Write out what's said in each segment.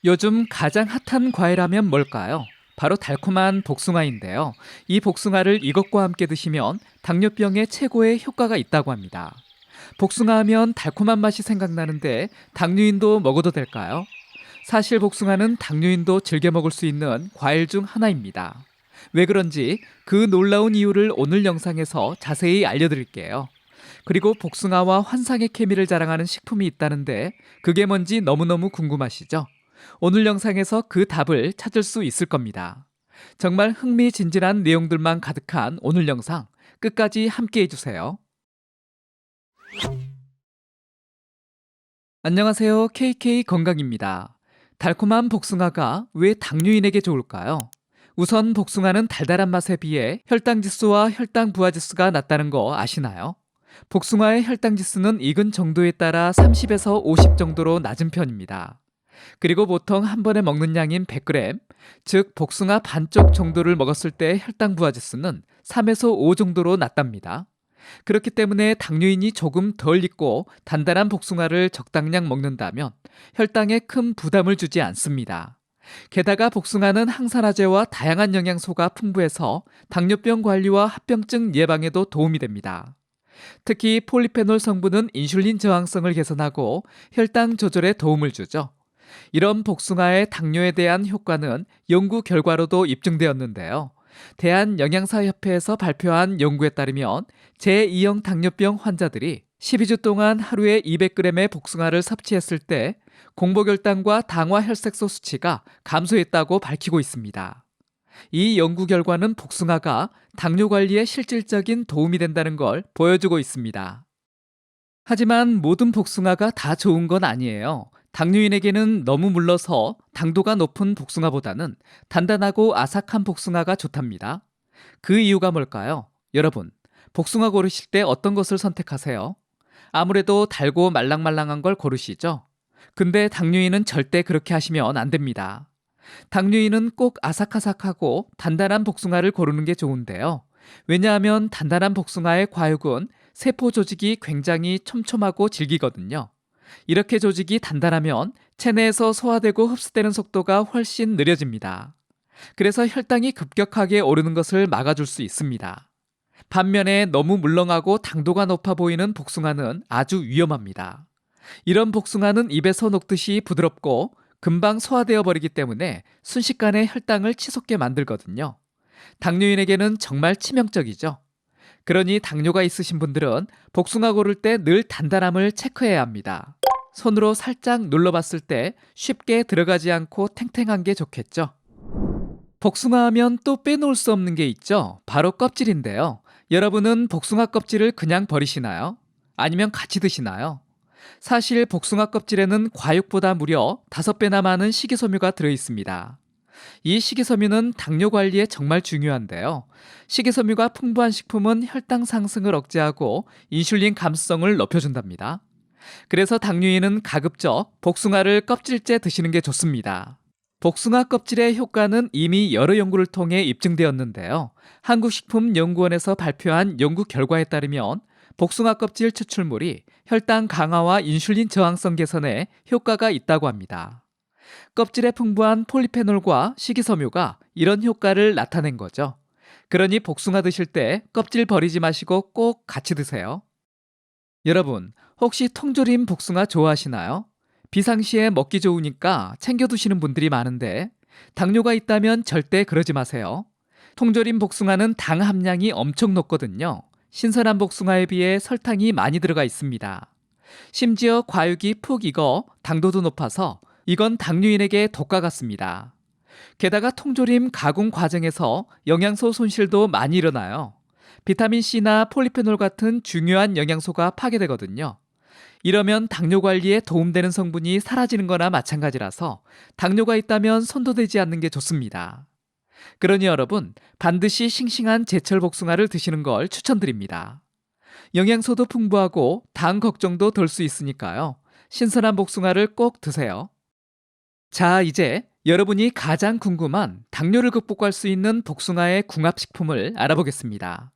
요즘 가장 핫한 과일하면 뭘까요? 바로 달콤한 복숭아인데요. 이 복숭아를 이것과 함께 드시면 당뇨병에 최고의 효과가 있다고 합니다. 복숭아 하면 달콤한 맛이 생각나는데 당뇨인도 먹어도 될까요? 사실 복숭아는 당뇨인도 즐겨 먹을 수 있는 과일 중 하나입니다. 왜 그런지 그 놀라운 이유를 오늘 영상에서 자세히 알려드릴게요. 그리고 복숭아와 환상의 케미를 자랑하는 식품이 있다는데 그게 뭔지 너무너무 궁금하시죠? 오늘 영상에서 그 답을 찾을 수 있을 겁니다. 정말 흥미진진한 내용들만 가득한 오늘 영상 끝까지 함께 해주세요. 안녕하세요. KK 건강입니다. 달콤한 복숭아가 왜 당뇨인에게 좋을까요? 우선 복숭아는 달달한 맛에 비해 혈당 지수와 혈당 부하 지수가 낮다는 거 아시나요? 복숭아의 혈당 지수는 익은 정도에 따라 30에서 50 정도로 낮은 편입니다. 그리고 보통 한 번에 먹는 양인 100g, 즉 복숭아 반쪽 정도를 먹었을 때 혈당 부하 지수는 3에서 5 정도로 낮답니다. 그렇기 때문에 당뇨인이 조금 덜 익고 단단한 복숭아를 적당량 먹는다면 혈당에 큰 부담을 주지 않습니다. 게다가 복숭아는 항산화제와 다양한 영양소가 풍부해서 당뇨병 관리와 합병증 예방에도 도움이 됩니다. 특히 폴리페놀 성분은 인슐린 저항성을 개선하고 혈당 조절에 도움을 주죠. 이런 복숭아의 당뇨에 대한 효과는 연구 결과로도 입증되었는데요. 대한영양사협회에서 발표한 연구에 따르면 제2형 당뇨병 환자들이 12주 동안 하루에 200g의 복숭아를 섭취했을 때 공복혈당과 당화혈색소 수치가 감소했다고 밝히고 있습니다. 이 연구 결과는 복숭아가 당뇨 관리에 실질적인 도움이 된다는 걸 보여주고 있습니다. 하지만 모든 복숭아가 다 좋은 건 아니에요. 당뇨인에게는 너무 물러서 당도가 높은 복숭아보다는 단단하고 아삭한 복숭아가 좋답니다. 그 이유가 뭘까요? 여러분, 복숭아 고르실 때 어떤 것을 선택하세요? 아무래도 달고 말랑말랑한 걸 고르시죠? 근데 당뇨인은 절대 그렇게 하시면 안 됩니다. 당뇨인은 꼭 아삭아삭하고 단단한 복숭아를 고르는 게 좋은데요. 왜냐하면 단단한 복숭아의 과육은 세포 조직이 굉장히 촘촘하고 질기거든요. 이렇게 조직이 단단하면 체내에서 소화되고 흡수되는 속도가 훨씬 느려집니다. 그래서 혈당이 급격하게 오르는 것을 막아줄 수 있습니다. 반면에 너무 물렁하고 당도가 높아 보이는 복숭아는 아주 위험합니다. 이런 복숭아는 입에서 녹듯이 부드럽고 금방 소화되어 버리기 때문에 순식간에 혈당을 치솟게 만들거든요. 당뇨인에게는 정말 치명적이죠. 그러니 당뇨가 있으신 분들은 복숭아 고를 때 늘 단단함을 체크해야 합니다. 손으로 살짝 눌러봤을 때 쉽게 들어가지 않고 탱탱한 게 좋겠죠. 복숭아 하면 또 빼놓을 수 없는 게 있죠. 바로 껍질인데요. 여러분은 복숭아 껍질을 그냥 버리시나요? 아니면 같이 드시나요? 사실 복숭아 껍질에는 과육보다 무려 5배나 많은 식이섬유가 들어있습니다. 이 식이섬유는 당뇨 관리에 정말 중요한데요. 식이섬유가 풍부한 식품은 혈당 상승을 억제하고 인슐린 감수성을 높여준답니다. 그래서 당뇨인은 가급적 복숭아를 껍질째 드시는 게 좋습니다. 복숭아 껍질의 효과는 이미 여러 연구를 통해 입증되었는데요. 한국식품연구원에서 발표한 연구 결과에 따르면 복숭아 껍질 추출물이 혈당 강화와 인슐린 저항성 개선에 효과가 있다고 합니다. 껍질에 풍부한 폴리페놀과 식이섬유가 이런 효과를 나타낸 거죠. 그러니 복숭아 드실 때 껍질 버리지 마시고 꼭 같이 드세요. 여러분, 혹시 통조림 복숭아 좋아하시나요? 비상시에 먹기 좋으니까 챙겨두시는 분들이 많은데 당뇨가 있다면 절대 그러지 마세요. 통조림 복숭아는 당 함량이 엄청 높거든요. 신선한 복숭아에 비해 설탕이 많이 들어가 있습니다. 심지어 과육이 푹 익어 당도도 높아서 이건 당뇨인에게 독과 같습니다. 게다가 통조림 가공 과정에서 영양소 손실도 많이 일어나요. 비타민C나 폴리페놀 같은 중요한 영양소가 파괴되거든요. 이러면 당뇨 관리에 도움되는 성분이 사라지는 거나 마찬가지라서 당뇨가 있다면 손도 대지 않는 게 좋습니다. 그러니 여러분, 반드시 싱싱한 제철 복숭아를 드시는 걸 추천드립니다. 영양소도 풍부하고 당 걱정도 덜 수 있으니까요. 신선한 복숭아를 꼭 드세요. 자, 이제 여러분이 가장 궁금한 당뇨를 극복할 수 있는 복숭아의 궁합식품을 알아보겠습니다.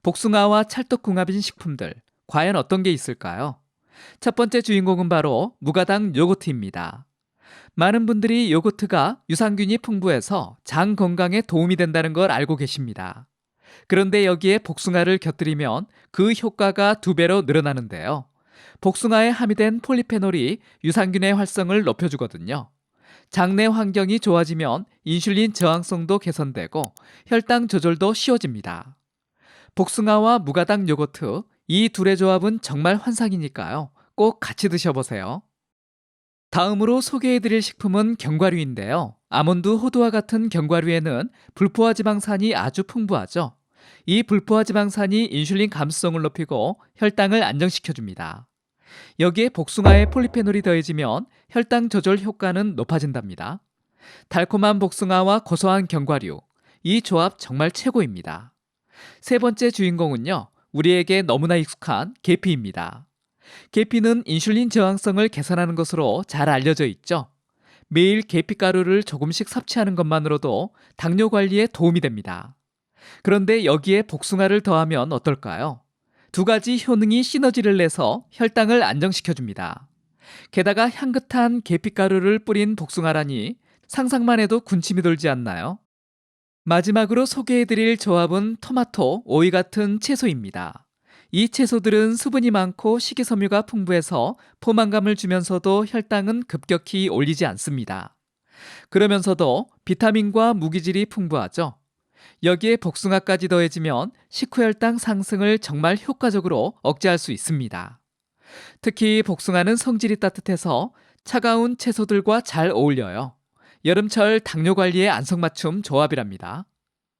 복숭아와 찰떡궁합인 식품들, 과연 어떤 게 있을까요? 첫 번째 주인공은 바로 무가당 요거트입니다. 많은 분들이 요거트가 유산균이 풍부해서 장 건강에 도움이 된다는 걸 알고 계십니다. 그런데 여기에 복숭아를 곁들이면 그 효과가 2배로 늘어나는데요. 복숭아에 함유된 폴리페놀이 유산균의 활성을 높여주거든요. 장내 환경이 좋아지면 인슐린 저항성도 개선되고 혈당 조절도 쉬워집니다. 복숭아와 무가당 요거트, 이 둘의 조합은 정말 환상이니까요. 꼭 같이 드셔보세요. 다음으로 소개해드릴 식품은 견과류인데요. 아몬드, 호두와 같은 견과류에는 불포화 지방산이 아주 풍부하죠. 이 불포화 지방산이 인슐린 감수성을 높이고 혈당을 안정시켜줍니다. 여기에 복숭아의 폴리페놀이 더해지면 혈당 조절 효과는 높아진답니다. 달콤한 복숭아와 고소한 견과류, 이 조합 정말 최고입니다. 세 번째 주인공은요, 우리에게 너무나 익숙한 계피입니다. 계피는 인슐린 저항성을 개선하는 것으로 잘 알려져 있죠. 매일 계피가루를 조금씩 섭취하는 것만으로도 당뇨 관리에 도움이 됩니다. 그런데 여기에 복숭아를 더하면 어떨까요? 2가지 효능이 시너지를 내서 혈당을 안정시켜줍니다. 게다가 향긋한 계피가루를 뿌린 복숭아라니 상상만 해도 군침이 돌지 않나요? 마지막으로 소개해드릴 조합은 토마토, 오이 같은 채소입니다. 이 채소들은 수분이 많고 식이섬유가 풍부해서 포만감을 주면서도 혈당은 급격히 올리지 않습니다. 그러면서도 비타민과 무기질이 풍부하죠. 여기에 복숭아까지 더해지면 식후혈당 상승을 정말 효과적으로 억제할 수 있습니다. 특히 복숭아는 성질이 따뜻해서 차가운 채소들과 잘 어울려요. 여름철 당뇨 관리에 안성맞춤 조합이랍니다.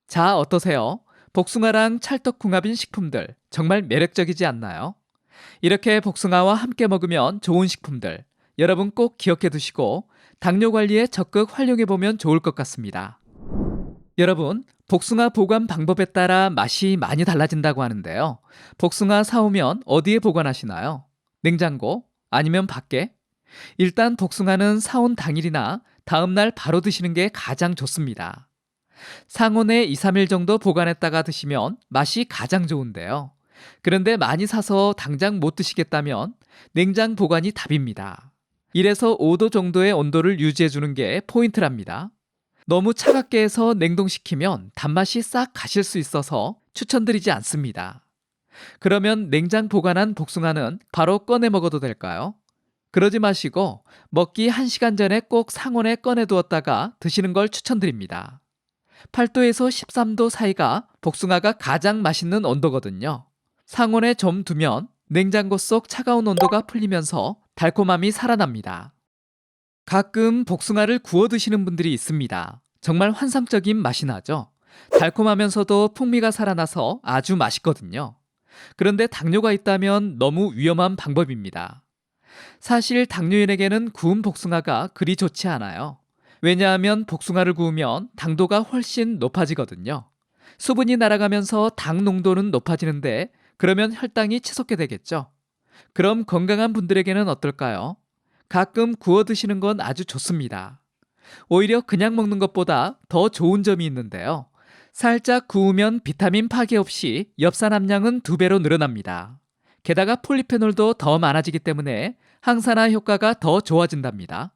자, 어떠세요? 복숭아랑 찰떡궁합인 식품들 정말 매력적이지 않나요? 이렇게 복숭아와 함께 먹으면 좋은 식품들 여러분 꼭 기억해 두시고 당뇨 관리에 적극 활용해 보면 좋을 것 같습니다. 여러분, 복숭아 보관 방법에 따라 맛이 많이 달라진다고 하는데요. 복숭아 사오면 어디에 보관하시나요? 냉장고? 아니면 밖에? 일단 복숭아는 사온 당일이나 다음날 바로 드시는 게 가장 좋습니다. 상온에 2, 3일 정도 보관했다가 드시면 맛이 가장 좋은데요. 그런데 많이 사서 당장 못 드시겠다면 냉장 보관이 답입니다. 1에서 5도 정도의 온도를 유지해 주는 게 포인트랍니다. 너무 차갑게 해서 냉동시키면 단맛이 싹 가실 수 있어서 추천드리지 않습니다. 그러면 냉장 보관한 복숭아는 바로 꺼내 먹어도 될까요? 그러지 마시고 먹기 1시간 전에 꼭 상온에 꺼내 두었다가 드시는 걸 추천드립니다. 8도에서 13도 사이가 복숭아가 가장 맛있는 온도거든요. 상온에 좀 두면 냉장고 속 차가운 온도가 풀리면서 달콤함이 살아납니다. 가끔 복숭아를 구워 드시는 분들이 있습니다. 정말 환상적인 맛이 나죠? 달콤하면서도 풍미가 살아나서 아주 맛있거든요. 그런데 당뇨가 있다면 너무 위험한 방법입니다. 사실 당뇨인에게는 구운 복숭아가 그리 좋지 않아요. 왜냐하면 복숭아를 구우면 당도가 훨씬 높아지거든요. 수분이 날아가면서 당 농도는 높아지는데 그러면 혈당이 치솟게 되겠죠. 그럼 건강한 분들에게는 어떨까요? 가끔 구워 드시는 건 아주 좋습니다. 오히려 그냥 먹는 것보다 더 좋은 점이 있는데요. 살짝 구우면 비타민 파괴 없이 엽산 함량은 2배로 늘어납니다. 게다가 폴리페놀도 더 많아지기 때문에 항산화 효과가 더 좋아진답니다.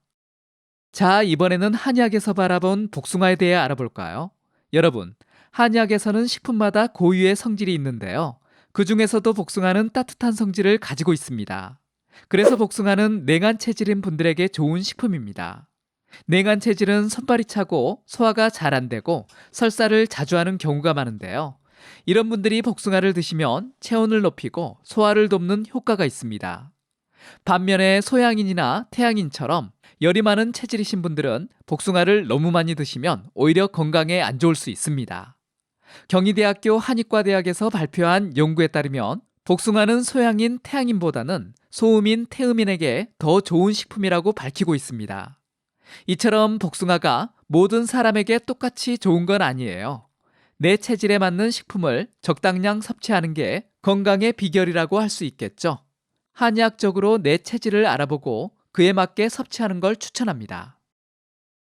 자, 이번에는 한의학에서 바라본 복숭아에 대해 알아볼까요? 여러분, 한의학에서는 식품마다 고유의 성질이 있는데요. 그 중에서도 복숭아는 따뜻한 성질을 가지고 있습니다. 그래서 복숭아는 냉한 체질인 분들에게 좋은 식품입니다. 냉한 체질은 손발이 차고 소화가 잘 안 되고 설사를 자주 하는 경우가 많은데요. 이런 분들이 복숭아를 드시면 체온을 높이고 소화를 돕는 효과가 있습니다. 반면에 소양인이나 태양인처럼 열이 많은 체질이신 분들은 복숭아를 너무 많이 드시면 오히려 건강에 안 좋을 수 있습니다. 경희대학교 한의과대학에서 발표한 연구에 따르면 복숭아는 소양인 태양인보다는 소음인 태음인에게 더 좋은 식품이라고 밝히고 있습니다. 이처럼 복숭아가 모든 사람에게 똑같이 좋은 건 아니에요. 내 체질에 맞는 식품을 적당량 섭취하는 게 건강의 비결이라고 할 수 있겠죠. 한의학적으로 내 체질을 알아보고 그에 맞게 섭취하는 걸 추천합니다.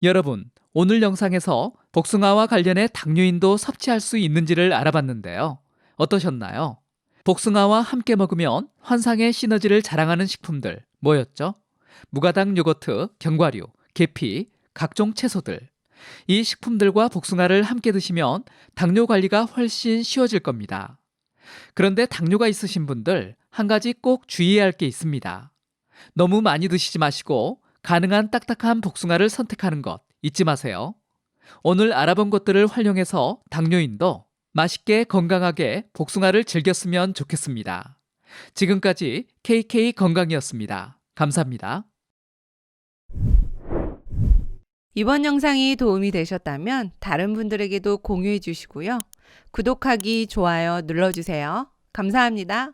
여러분, 오늘 영상에서 복숭아와 관련해 당뇨인도 섭취할 수 있는지를 알아봤는데요. 어떠셨나요? 복숭아와 함께 먹으면 환상의 시너지를 자랑하는 식품들 뭐였죠? 무가당 요거트, 견과류, 계피, 각종 채소들. 이 식품들과 복숭아를 함께 드시면 당뇨 관리가 훨씬 쉬워질 겁니다. 그런데 당뇨가 있으신 분들 한 가지 꼭 주의해야 할 게 있습니다. 너무 많이 드시지 마시고 가능한 딱딱한 복숭아를 선택하는 것 잊지 마세요. 오늘 알아본 것들을 활용해서 당뇨인도 맛있게 건강하게 복숭아를 즐겼으면 좋겠습니다. 지금까지 KK 건강이었습니다. 감사합니다. 이번 영상이 도움이 되셨다면 다른 분들에게도 공유해 주시고요. 구독하기, 좋아요 눌러주세요. 감사합니다.